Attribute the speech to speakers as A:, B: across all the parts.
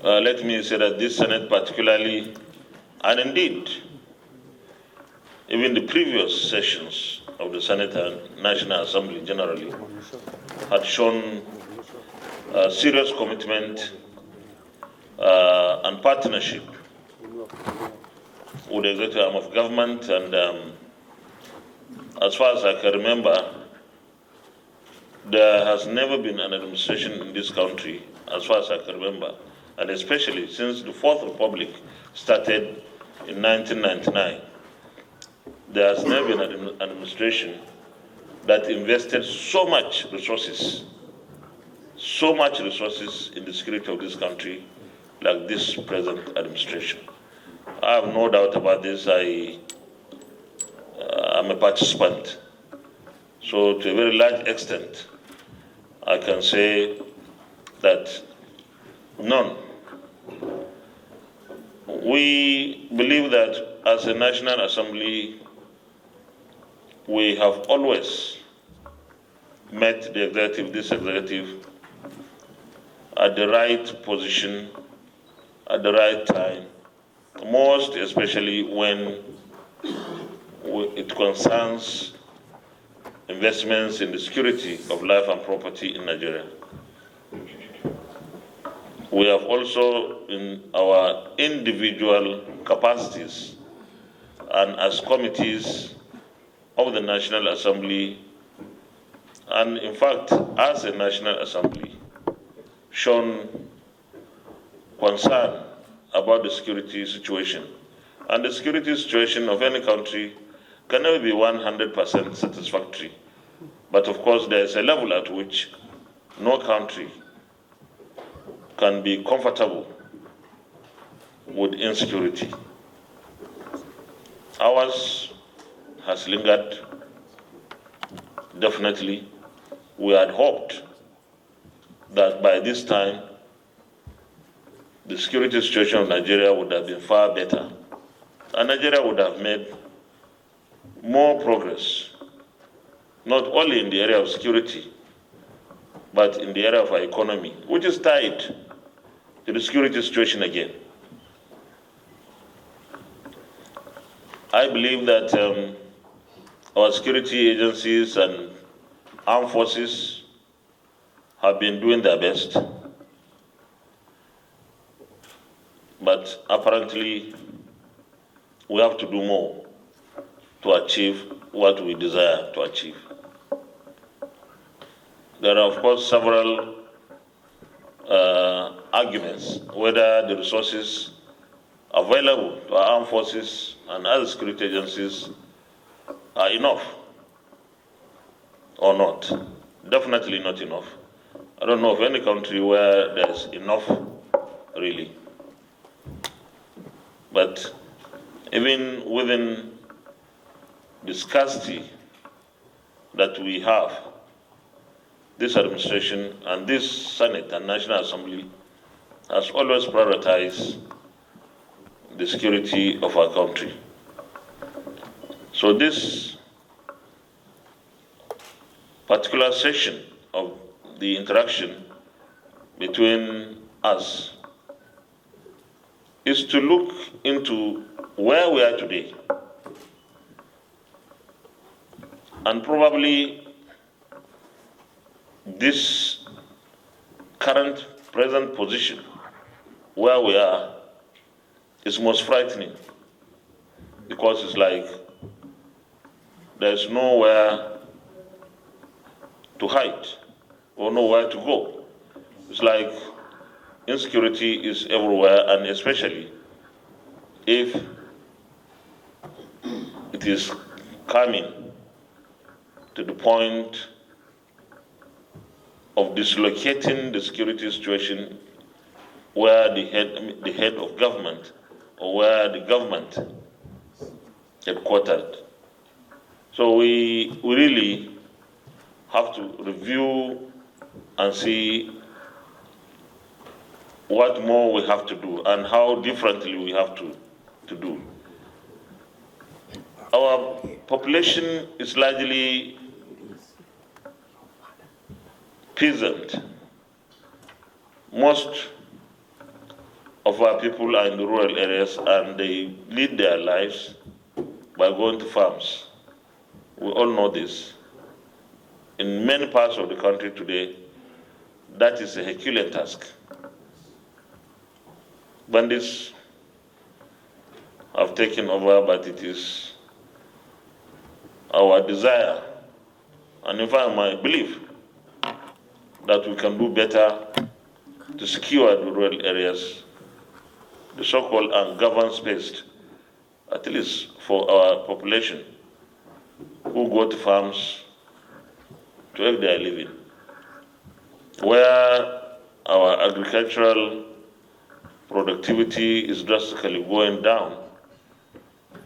A: Let me say that this Senate particularly, and indeed, even the previous sessions of the Senate and National Assembly generally, had shown serious commitment and partnership with the executive arm of government. And as far as I can remember, there has never been an administration in this country, as far as I can remember, and especially since the Fourth Republic started in 1999, there has never been an administration that invested so much resources in the security of this country like this present administration. I have no doubt about this. I'm a participant. So to a very large extent, I can say that none. We believe that as a National Assembly, we have always met the executive, this executive, at the right position, at the right time, most especially when it concerns investments in the security of life and property in Nigeria. We have also, in our individual capacities and as committees of the National Assembly, and in fact, as a National Assembly, shown concern about the security situation. And the security situation of any country can never be 100% satisfactory. But of course, there is a level at which no country can be comfortable with insecurity. Ours has lingered, definitely. We had hoped that by this time, the security situation of Nigeria would have been far better, and Nigeria would have made more progress, not only in the area of security, but in the area of our economy, which is tied to the security situation again. I believe that our security agencies and armed forces have been doing their best, but apparently we have to do more to achieve what we desire to achieve. There are, of course, several arguments whether the resources available to our armed forces and other security agencies are enough or not. Definitely not enough. I don't know of any country where there's enough, really. But even within the scarcity that we have, this administration and this Senate and National Assembly has always prioritized the security of our country. So this particular section of the interaction between us is to look into where we are today and probably this current present position where we are is most frightening, because it's like there's nowhere to hide or nowhere to go. It's like insecurity is everywhere, and especially if it is coming to the point of dislocating the security situation where the head of government, or where the government headquartered. So we really have to review and see what more we have to do and how differently we have to do. Our population is largely peasant. Most of our people are in the rural areas and they lead their lives by going to farms. We all know this. In many parts of the country today, that is a Herculean task. Bandits have taken over, but it is our desire, and in fact my belief, that we can do better to secure the rural areas, the so-called ungoverned space, at least for our population who go to farms to make their living, where our agricultural productivity is drastically going down.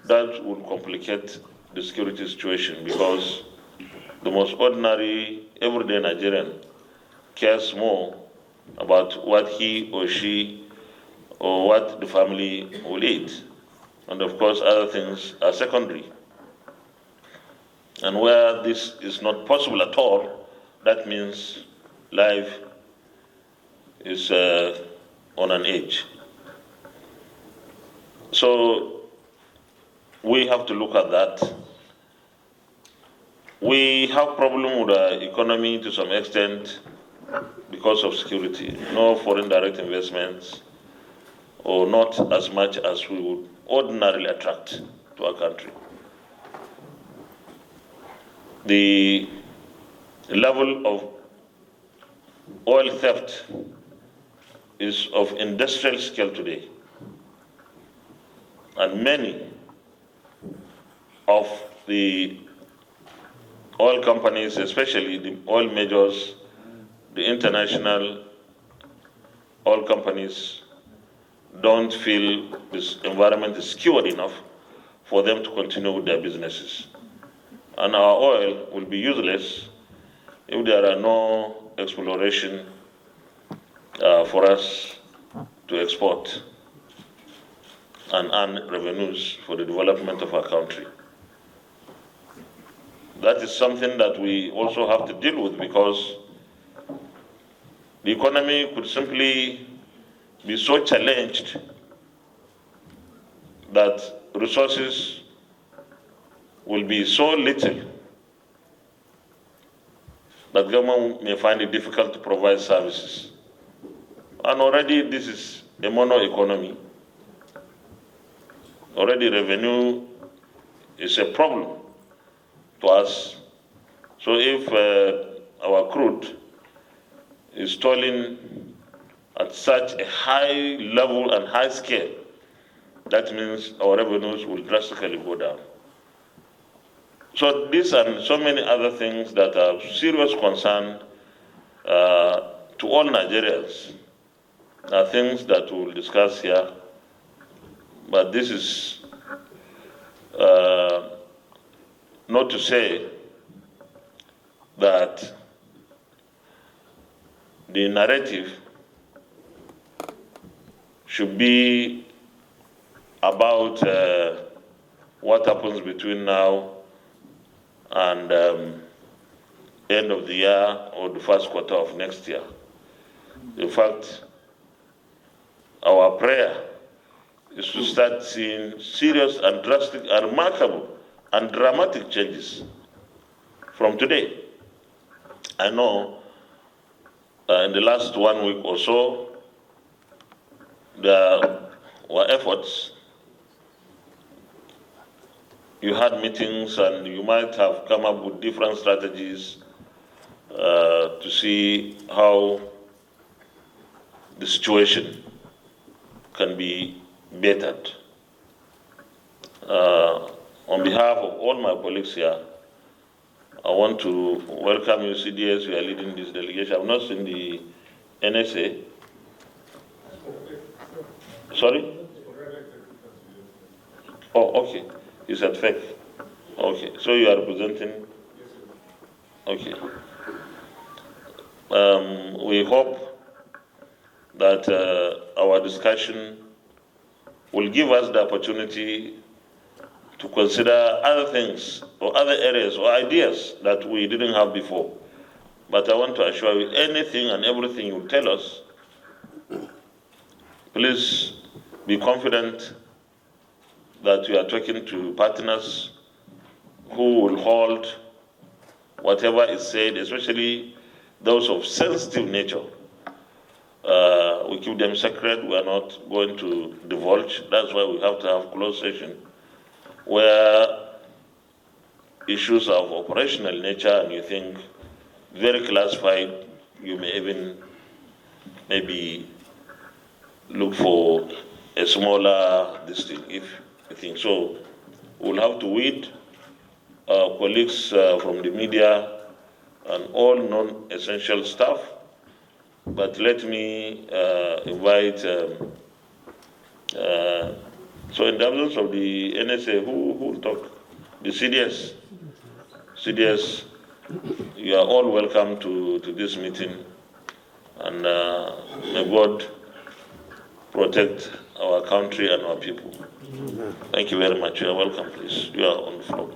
A: That would complicate the security situation, because the most ordinary, everyday Nigerian cares more about what he or she or what the family will eat. And of course, other things are secondary. And where this is not possible at all, that means life is on an edge. So we have to look at that. We have problem with our economy to some extent because of security. No foreign direct investments, or not as much as we would ordinarily attract to our country. The level of oil theft is of industrial scale today. And many of the oil companies, especially the oil majors, the international oil companies, don't feel this environment is secured enough for them to continue with their businesses. And our oil will be useless if there are no exploration for us to export and earn revenues for the development of our country. That is something that we also have to deal with, because the economy could simply be so challenged that resources will be so little that government may find it difficult to provide services. And already this is a mono economy. Already revenue is a problem to us. So if our crude is stolen at such a high level and high scale, that means our revenues will drastically go down. So these and so many other things that are serious concern to all Nigerians are things that we will discuss here. But this is not to say that the narrative should be about what happens between now and end of the year or the first quarter of next year. In fact, our prayer is to start seeing serious and drastic and remarkable and dramatic changes from today. I know in the last 1 week or so, there were efforts. You had meetings and you might have come up with different strategies to see how the situation can be bettered. On behalf of all my colleagues here, I want to welcome you, CDS. You are leading this delegation. I've not seen the NSA. Sorry? Oh, okay. You said fake. Okay. So you are representing? Okay. We hope that our discussion will give us the opportunity to consider other things or other areas or ideas that we didn't have before. But I want to assure you, anything and everything you tell us, Please be confident that we are talking to partners who will hold whatever is said, especially those of sensitive nature. We keep them sacred. We are not going to divulge. That's why we have to have closed session where issues of operational nature and you think very classified, you may even maybe look for a smaller district if you think so. We'll have to weed our colleagues from the media and all non-essential staff. But let me invite, so in terms of the NSA, who will talk? The CDS. CDS, you are all welcome to this meeting, and may God protect our country and our people. Thank you very much. You are welcome, please. You are on the floor.